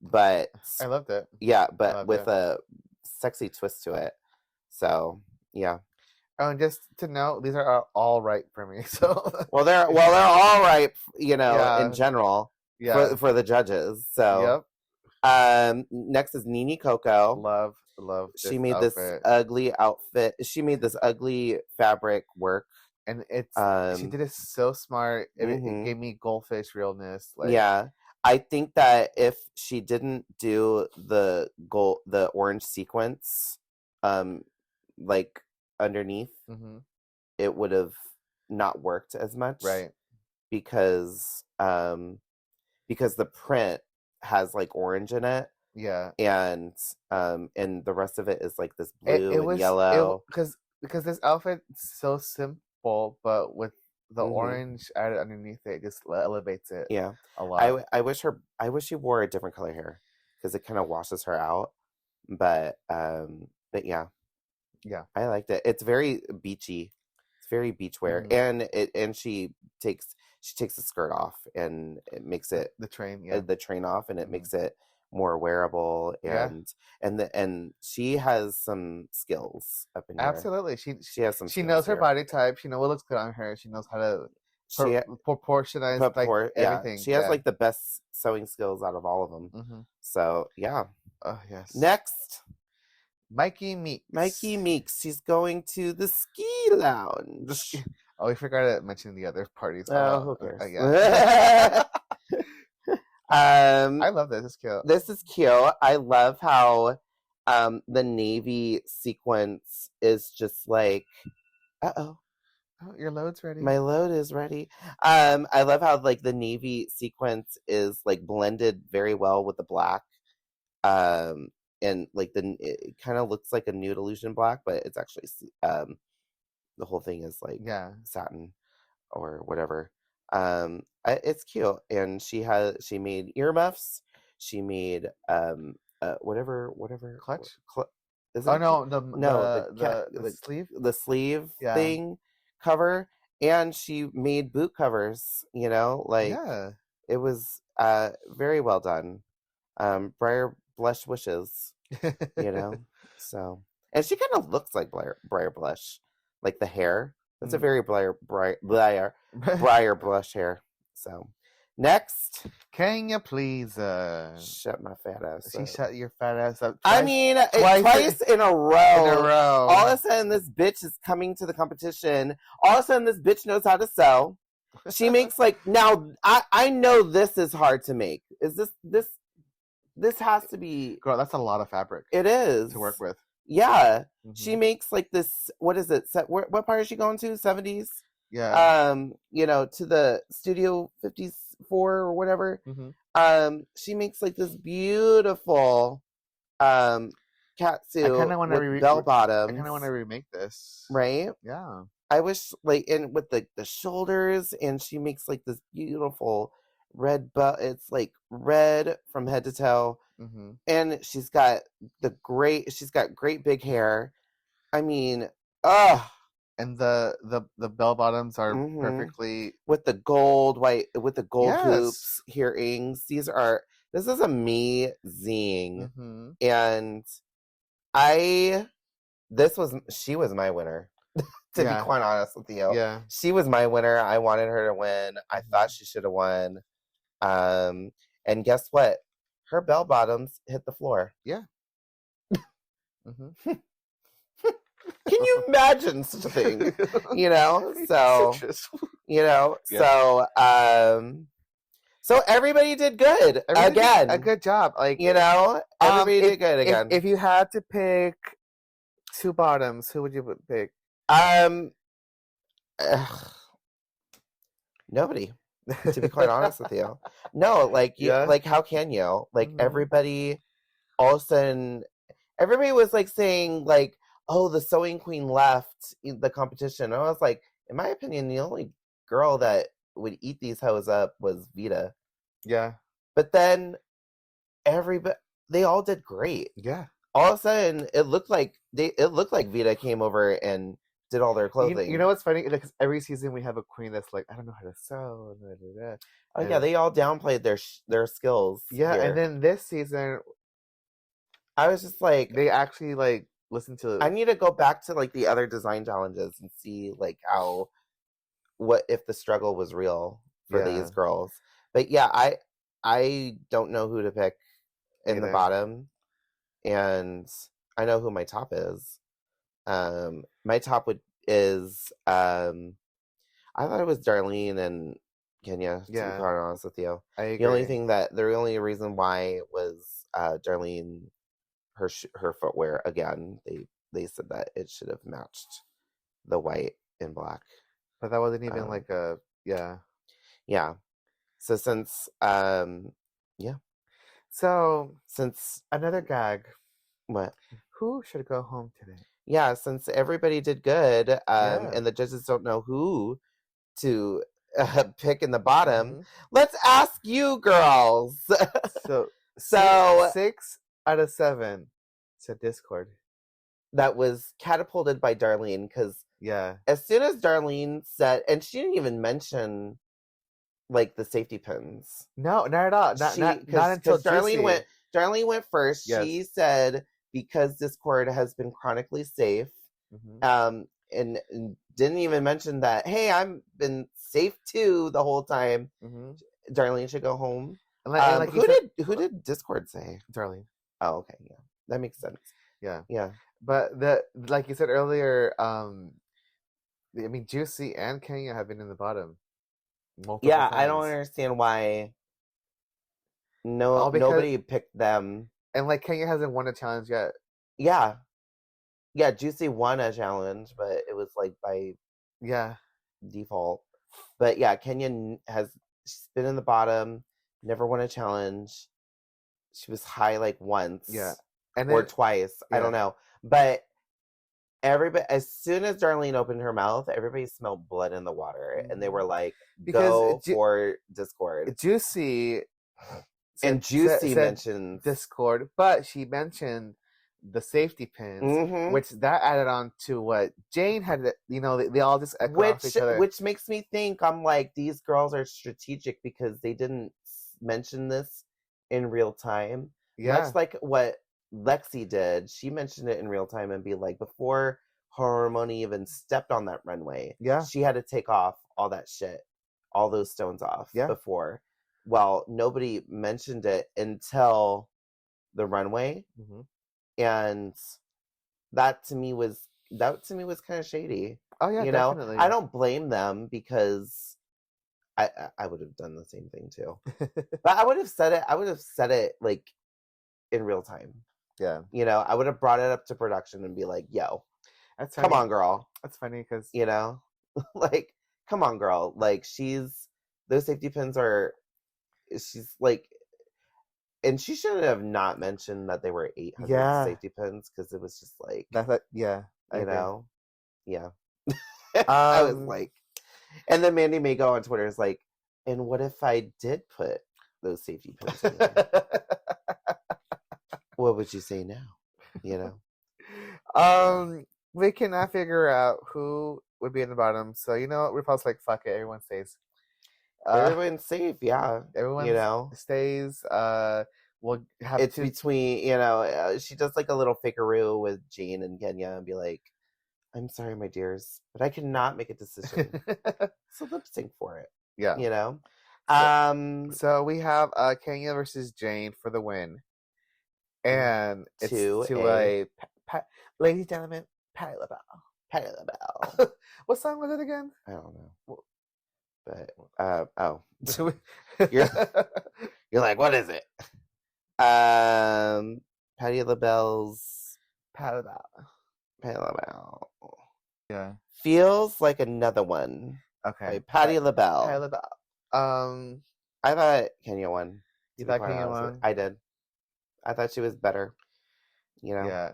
but I loved it. Yeah, but with a sexy twist to it. So yeah. Oh, and just to know, these are all right for me. So they're all right, in general. Yeah. For the judges. So next is Nini Coco. Love. She made this ugly outfit. She made this ugly fabric work, and she did it so smart. It gave me goldfish realness. Like, yeah, I think that if she didn't do the orange sequence, like underneath, it would have not worked as much, right? Because the print has like orange in it. Yeah, and the rest of it is like this blue and yellow. Because this outfit is so simple, but with the orange added underneath it, just elevates it. Yeah, a lot. I wish she wore a different color hair because it kind of washes her out. But yeah, I liked it. It's very beachy. It's very beach wear, and she takes the skirt off and it makes it the train off, and it makes it more wearable, and she has some skills up in here. Absolutely, she has some. She knows her body type. She knows what looks good on her. She knows how to proportionize everything. She has like the best sewing skills out of all of them. So yeah. Oh yes. Next, Mikey Meeks. She's going to the ski lounge. Oh, we forgot to mention the other parties. Oh, who cares? Yeah. I love this. It's cute. This is cute. I love how the navy sequence is just like, oh, your load's ready. My load is ready. I love how like the navy sequence is like blended very well with the black. And like it kind of looks like a nude illusion black, but it's actually the whole thing is like satin or whatever. It's cute, and she made earmuffs. She made whatever clutch. The sleeve thing cover, and she made boot covers. It was very well done. Briar Blush wishes, So, and she kind of looks like Briar Blush, like the hair. That's a very Briar Blush hair. So, next, can you please shut my fat ass up? She shut your fat ass up. Twice in a row. All of a sudden, this bitch is coming to the competition. All of a sudden, this bitch knows how to sew. She makes now. I know this is hard to make. Is this has to be, girl, that's a lot of fabric. It is to work with. Yeah, she makes this. What is it? What part is she going to? 70s. Yeah. To the Studio 54 or whatever. She makes this beautiful catsuit with bell bottoms. I kind of want to remake this. Right? Yeah. I wish in with the shoulders, and she makes this beautiful red it's red from head to toe, and she's got great big hair. I mean, and the bell bottoms are perfectly with the gold hoops, earrings. This is amazing. And she was my winner. To be Yeah. quite honest with you. Yeah. She was my winner. I wanted her to win. I thought she should have won. And guess what? Her bell bottoms hit the floor. Yeah. Mhm. Can you imagine such a thing? You know? So, Citrus. you know, Yeah. so everybody did good Everybody did again. a good job. Like, You know, everybody did good again. If you had to pick two bottoms, who would you pick? Ugh, nobody. To be quite honest with you, no. Like you, Yeah. like how can you? Like Mhm. everybody, all of a sudden, everybody was like saying like, "Oh, the sewing queen left the competition." And I was like, in my opinion, the only girl that would eat these hoes up was Vita. Yeah. But then they all did great. Yeah. All of a sudden, it looked like Vita came over and did all their clothing. You know what's funny? Because every season we have a queen that's like, I don't know how to sew. Oh yeah, they all downplayed their skills. Yeah, here. and then this season, I was just like, they actually like listen to. I need to go back to like the other design challenges and see like what if the struggle was real for these girls. But yeah, I don't know who to pick in the bottom, and I know who my top is. My top is I thought it was Darlene and Kenya. To be quite honest with you, I agree. The only reason why was Darlene, her footwear again. They said that it should have matched the white and black, but that wasn't even like a yeah. So since since another gag, what? Who should go home today? Yeah, since everybody did good, and the judges don't know who to pick in the bottom, let's ask you girls. So 6 out of 7 said Discord. That was catapulted by Darlene, because as soon as Darlene said, and she didn't even mention like the safety pins. No, not at all. Not until Darlene went. Darlene went first. Yes. She said, because Discord has been chronically safe, and didn't even mention that, hey, I've been safe too the whole time. Darlene should go home. And who did Discord say? Darlene. Oh, okay, yeah, that makes sense. Yeah. But like you said earlier, I mean, Juicy and Kenya have been in the bottom multiple times. I don't understand why nobody picked them. And like Kenya hasn't won a challenge yet. Yeah, Juicy won a challenge, but it was like by default. But yeah, Kenya she's been in the bottom, never won a challenge. She was high like once, or twice. I don't know. But everybody, as soon as Darlene opened her mouth, everybody smelled blood in the water, and they were like, "Go for Discord." Juicy mentioned Discord, but she mentioned the safety pins, which that added on to what Jane had. They all just echo off each other, which makes me think, I'm like, these girls are strategic because they didn't mention this in real time. Much like what Lexi did, she mentioned it in real time and be like, before Harmony even stepped on that runway, she had to take off all that shit, all those stones off before. Well, nobody mentioned it until the runway, and that to me was kind of shady. Oh yeah, definitely. I don't blame them, because I would have done the same thing too. But I would have said it like in real time. Yeah. I would have brought it up to production and be like, yo, that's funny. Come on, girl. That's funny because like, come on, girl. Like, those safety pins she's like, and she should have not mentioned that they were 800 safety pins, because it was just like, I was like, and then Mandy May go on Twitter is like, and what if I did put those safety pins in there? What would you say now? We cannot figure out who would be in the bottom. So RuPaul's like, fuck it, everyone stays. Everyone's safe, everyone stays. We'll have between she does like a little fakeroo with Jane and Kenya and be like, I'm sorry, my dears, but I cannot make a decision. So lip sync for it. Yeah. You know? So we have Kenya versus Jane for the win. And it's To to a- ladies and gentlemen, Patti LaBelle. Patti LaBelle. What song was it again? I don't know. But You're you're like, what is it? Patti LaBelle's Patti LaBelle. Patti LaBelle. Yeah. Feels like another one. Okay. By Patti LaBelle. Patti LaBelle. I thought Kenya won. You thought Kenya won? I did. I thought she was better. You know? Yeah.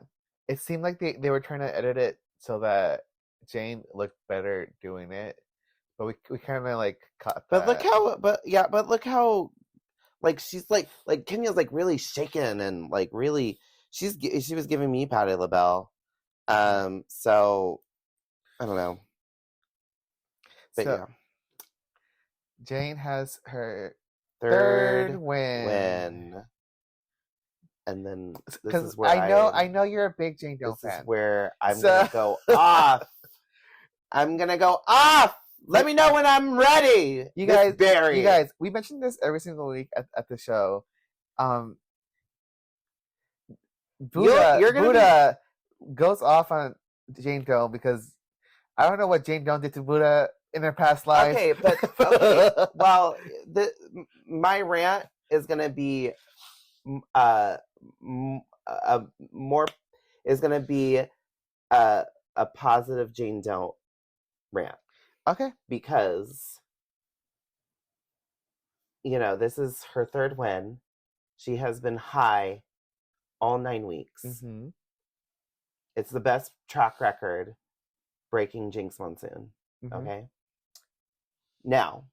It seemed like they were trying to edit it so that Jane looked better doing it. But we kind of like caught that. But look how like she's like Kenya's like really shaken and like really she was giving me Patti LaBelle. So I don't know. But So, yeah. Jane has her Third win. And then this Because is where I know you're a big Jane Doe fan. This is where I'm gonna go off. I'm gonna go off. Let me know when I'm ready. You guys, we mentioned this every single week at the show. Booda goes off on Jane Doe because I don't know what Jane Doe did to Booda in her past life. Well, my rant is gonna be more is gonna be a positive Jane Doe rant. Okay. Because, you know, this is her third win. She has been high all 9 weeks. Mm-hmm. It's the best track record breaking Jinx Monsoon. Mm-hmm. Okay? Now,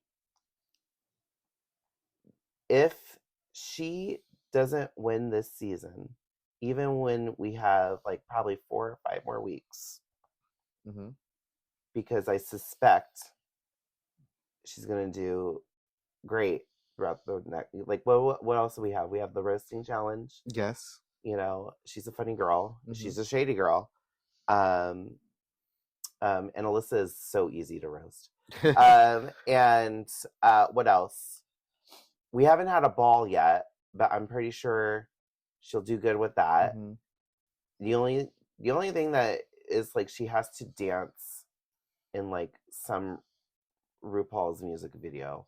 if she doesn't win this season, even when we have like probably 4 or 5 more weeks, mm-hmm. because I suspect she's gonna do great throughout the next. Like, what else do we have? We have the roasting challenge. Yes. You know, she's a funny girl. Mm-hmm. She's a shady girl. And Alyssa is so easy to roast. And what else? We haven't had a ball yet, but I'm pretty sure she'll do good with that. Mm-hmm. The only thing that is like she has to dance in like some RuPaul's music video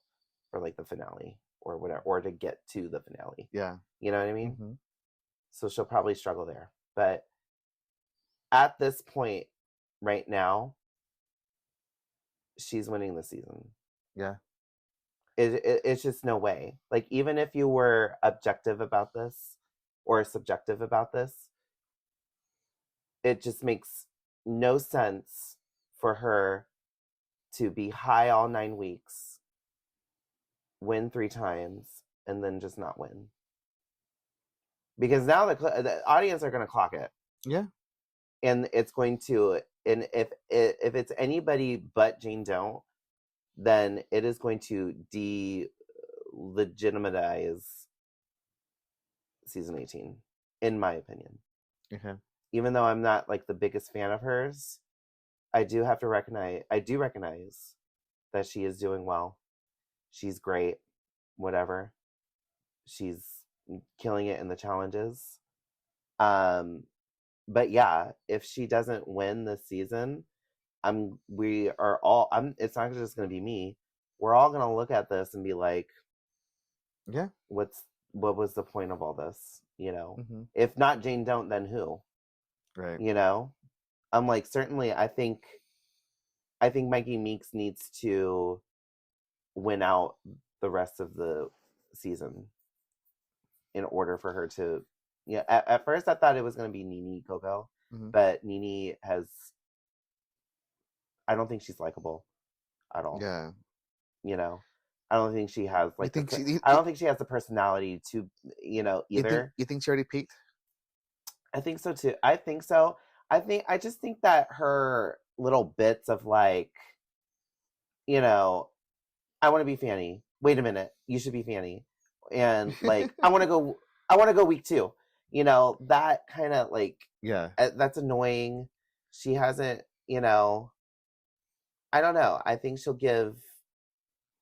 for like the finale or whatever, or to get to the finale. Yeah. You know what I mean? Mm-hmm. So she'll probably struggle there. But at this point right now, she's winning the season. Yeah. It's just no way. Like, even if you were objective about this or subjective about this, it just makes no sense for her to be high all 9 weeks, win 3 times, and then just not win. Because now the audience are going to clock it. Yeah. And it's going to, and if it's anybody but Jane Doe, then it is going to delegitimize season 18, in my opinion. Okay. Even though I'm not like the biggest fan of hers, I do recognize that she is doing well. She's great, whatever. She's killing it in the challenges. But yeah, if she doesn't win this season, it's not just going to be me. We're all going to look at this and be like, yeah, what was the point of all this? You know, mm-hmm. If not Jane Doe, then who? Right. You know, I'm like, certainly I think Mikey Meeks needs to win out the rest of the season in order for her to, yeah. At first I thought it was going to be Nene Coco, mm-hmm. but Nene I don't think she's likable at all. Yeah. You know, I don't think she has like. I don't think she has the personality to, you know, either. You think she already peaked? I think so too. I think so. I just think that her little bits of like, you know, I want to be Fanny. Wait a minute, you should be Fanny, and like I want to go week 2. You know, that kind of like, yeah, that's annoying. She hasn't you know, I don't know. I think she'll give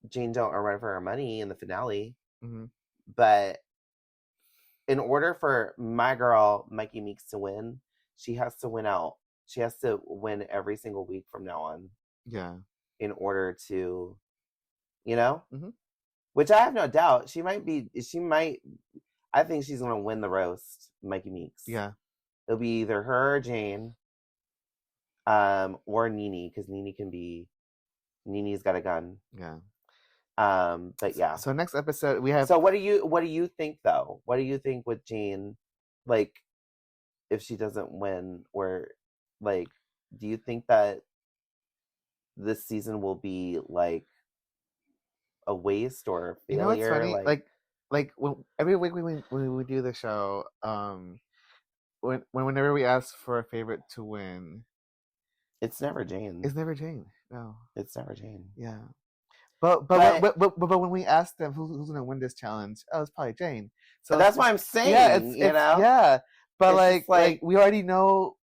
Jane Doe a run for her money in the finale. Mhm. But in order for my girl, Mikey Meeks, to win, she has to win out. She has to win every single week from now on. Yeah. In order to, you know? Mhm. Which I have no doubt. She might. I think she's going to win the roast, Mikey Meeks. Yeah. It'll be either her or Jane, or Nene, because Nene's got a gun. Yeah. But yeah. So next episode we have. So what do you think though? What do you think with Jane? Like, if she doesn't win, or like, do you think that this season will be like a waste or a failure? You know what's funny? Like when every week when we do the show, whenever we ask for a favorite to win, it's never Jane. It's never Jane. No, it's never Jane. Yeah, but when we ask them who's gonna win this challenge, it's probably Jane. So that's what I'm saying. Yeah, yeah. But like we already know.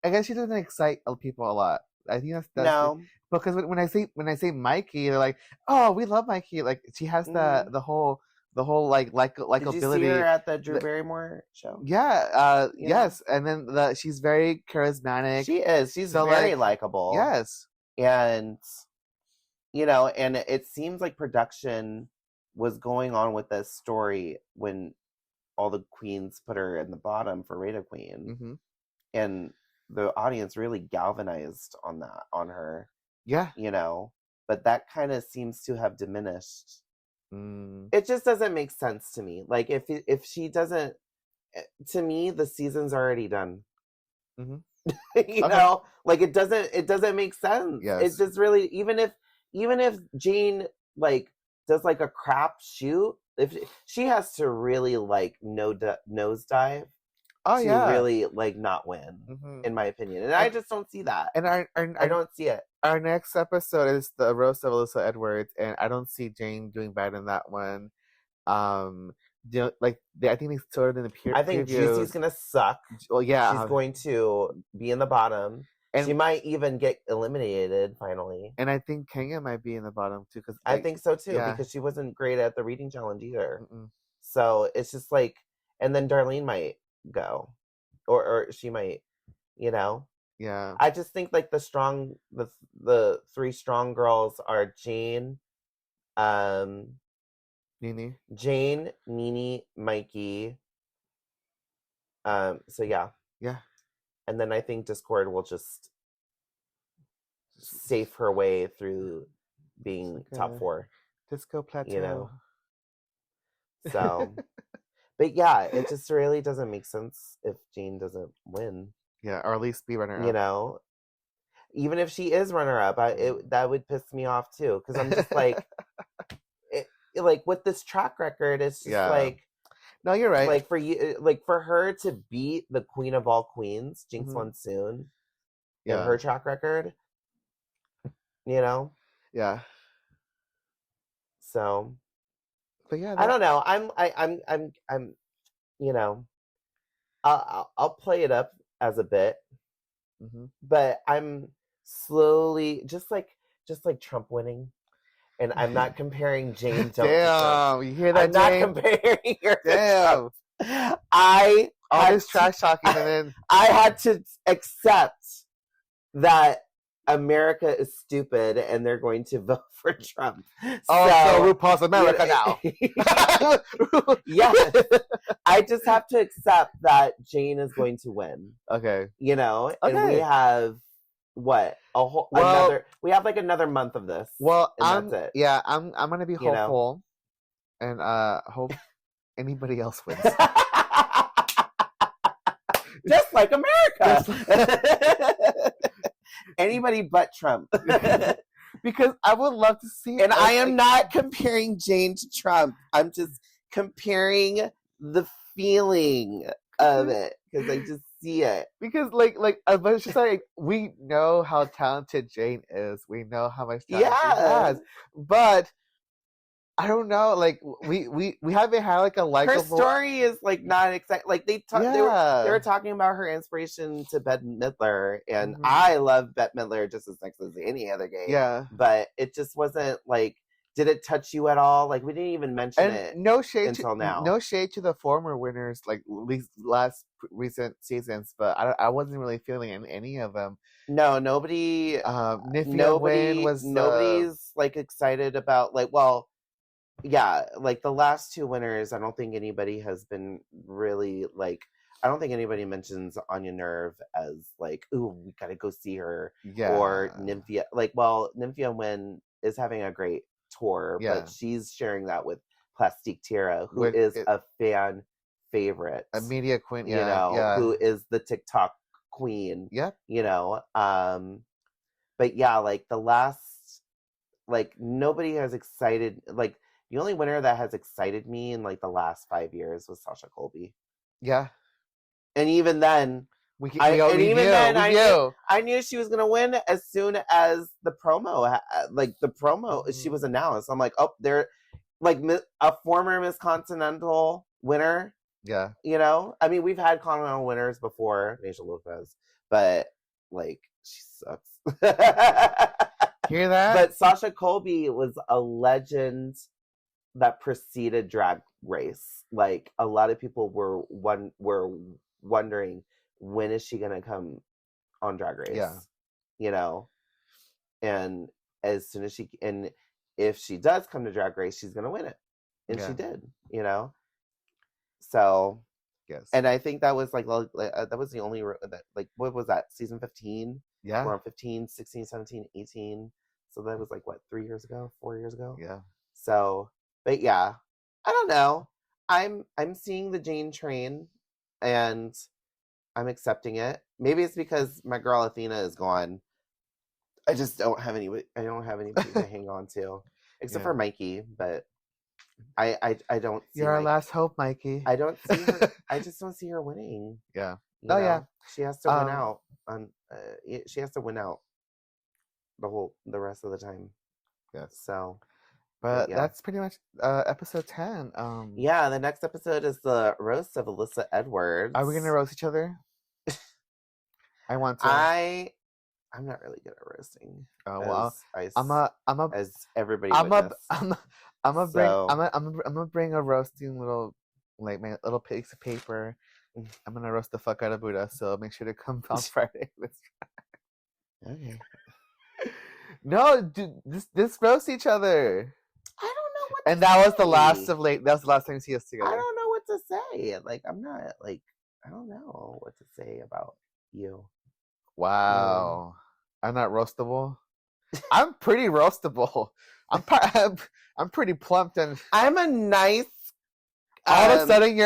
I guess she doesn't excite people a lot. I think that's no. Because when I say Mikey, they're like, oh, we love Mikey. Like she has the whole likability. Did you see her at the Drew Barrymore show? Yeah. Yes. And then she's very charismatic. She is. She's very likable. Yes. And and it seems like production was going on with this story when all the queens put her in the bottom for Rate a Queen, mm-hmm. and the audience really galvanized on her. Yeah. But that kind of seems to have diminished. It just doesn't make sense to me. Like if she doesn't, to me, the season's already done. Mm-hmm. Like it doesn't make sense. Yes. It's just really, even if Jane like does like a crap shoot, if she has to really like nosedive. Oh, to really like not win, in my opinion, and I just don't see that. And I don't see it. Our next episode is the roast of Alyssa Edwards, and I don't see Jane doing bad in that one. I think they started in the previews. I think Juicy's gonna suck. Well, yeah, she's going to be in the bottom, and she might even get eliminated finally. And I think Kenya might be in the bottom too, because I think so too, because she wasn't great at the reading challenge either. So it's just like, and then Darlene might go, or she might, Yeah. I just think like the three strong girls are Jane, Nene, Mikey. So yeah. And then I think Discord will just safe her way through being like top 4. Disco plateau. So but yeah, it just really doesn't make sense if Jane doesn't win. Yeah, or at least be runner-up. Even if she is runner-up, that would piss me off too, because I'm just like, like with this track record, it's just like, no, you're right. Like for her to beat the queen of all queens, Jinx Monsoon, in her track record, Yeah. So. But yeah, I don't know. I'm I'll play it up as a bit, but I'm slowly just like Trump winning, and I'm not comparing Jane Doe. Damn, you hear that? I'm not comparing her. Damn, all this trash talking, and then I had to accept that America is stupid and they're going to vote for Trump. So RuPaul's America now. Yes. I just have to accept that Jane is going to win. Okay. And we have what? We have like another month of this. Well, and that's it. Yeah, I'm gonna be hopeful and hope anybody else wins. Just like America. Anybody but Trump. Because I would love to see it. And I am not comparing Jane to Trump. I'm just comparing the feeling of it, because I just see it. Because but it's just like, we know how talented Jane is. We know how much talent she has. But I don't know. Like we haven't had like a Her likable. story is like not exciting. Like they Yeah. were talking about her inspiration to Bette Midler, and Mhm. I love Bette Midler just as much as any other gay. Yeah. But it just wasn't like. Did it touch you at all? Like we didn't even mention it. No shade until now. No shade to the former winners, like these last recent seasons, but I wasn't really feeling any of them. No, nobody. Nobody's like excited about like. Well, yeah, like the last two winners. I don't think anybody has been really like. I don't think anybody mentions Anya Nerve as like, ooh, we gotta go see her. Yeah. Or Nymphia. Like, well, Nymphia Wynn is having a great tour, but she's sharing that with Plastique Tira, who is a fan favorite, a media queen, who is the TikTok queen. Yep. But yeah, like the last, like nobody has excited. Like the only winner that has excited me in like the last 5 years was Sasha Colby. Yeah, and even then. I knew she was gonna win as soon as the promo, she was announced. I'm like, oh, they're like a former Miss Continental winner. Yeah, I mean, we've had Continental winners before, Nasia Lopez, but like she sucks. Hear that? But Sasha Colby was a legend that preceded Drag Race. Like a lot of people were wondering. When is she gonna come on Drag Race? Yeah. And as soon as and if she does come to Drag Race, she's gonna win it, and she did. So yes, and I think that was like that was the only that like what was that season 15? Yeah, we're on 15, 16, 17, 18. So that was like what 4 years ago. Yeah. So, but yeah, I don't know. I'm seeing the Jane train, and I'm accepting it. Maybe it's because my girl Athena is gone. I just don't have anybody to hang on to, except for Mikey. But I don't. See You're our last hope, Mikey. I don't see her. I just don't see her winning. Yeah. Yeah. She has to win out. She has to win out the rest of the time. Yes. So. But that's pretty much episode 10. Yeah, the next episode is the roast of Alyssa Edwards. Are we gonna roast each other? I want to. I'm not really good at roasting. Oh well, as everybody. I'm gonna bring a roasting little like my little piece of paper. I'm gonna roast the fuck out of Booda. So make sure to come on Friday. Okay. No, dude, this roast each other. I don't know what. And that was the last of late. That was the last time you see us together. I don't know what to say. Like I'm not like I don't know what to say about you. Wow, I'm not roastable. I'm pretty roastable. I'm pretty plumped and. I'm a nice. All of a sudden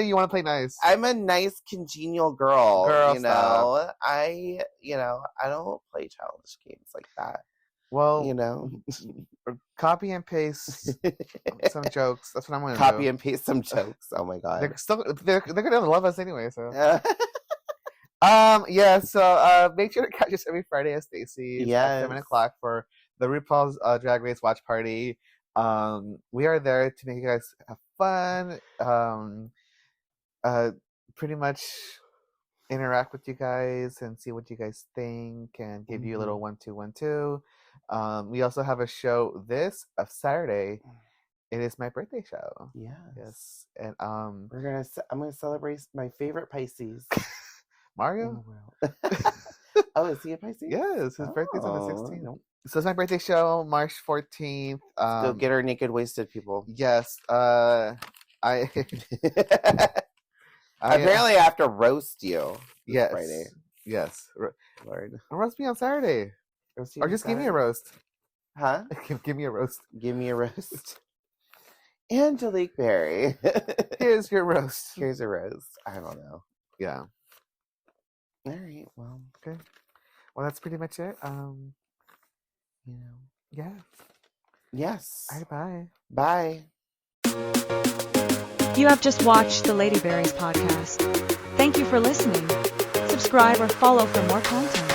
you want to play nice. I'm a nice congenial girl. Stop. I don't play childish games like that. Well, copy and paste some jokes. That's what I'm gonna do. Copy and paste some jokes. Oh my god. They're gonna love us anyway. So. So make sure to catch us every Friday at Stacy's at 7:00 for the RuPaul's Drag Race watch party. We are there to make you guys have fun. Pretty much interact with you guys and see what you guys think and give you a little 1-2-1-2. We also have a show this Saturday. It is my birthday show. Yes. And I'm gonna celebrate my favorite Pisces. Mario? Oh, is he a Pisces? Yes, his birthday's on the 16th. So it's my birthday show, March 14th. Go get her naked wasted, people. Yes. Apparently I have to roast you. Yes. Friday. Yes. Lord. Roast me on Saturday. Or just give me a roast. Huh? Give me a roast. Give me a roast. Angelique Berry. Here's your roast. Here's a roast. I don't know. Yeah. All right. Well. Okay. Well, that's pretty much it. Yeah. Yes. All right, bye. Bye. You have just watched the Lady Berries podcast. Thank you for listening. Subscribe or follow for more content.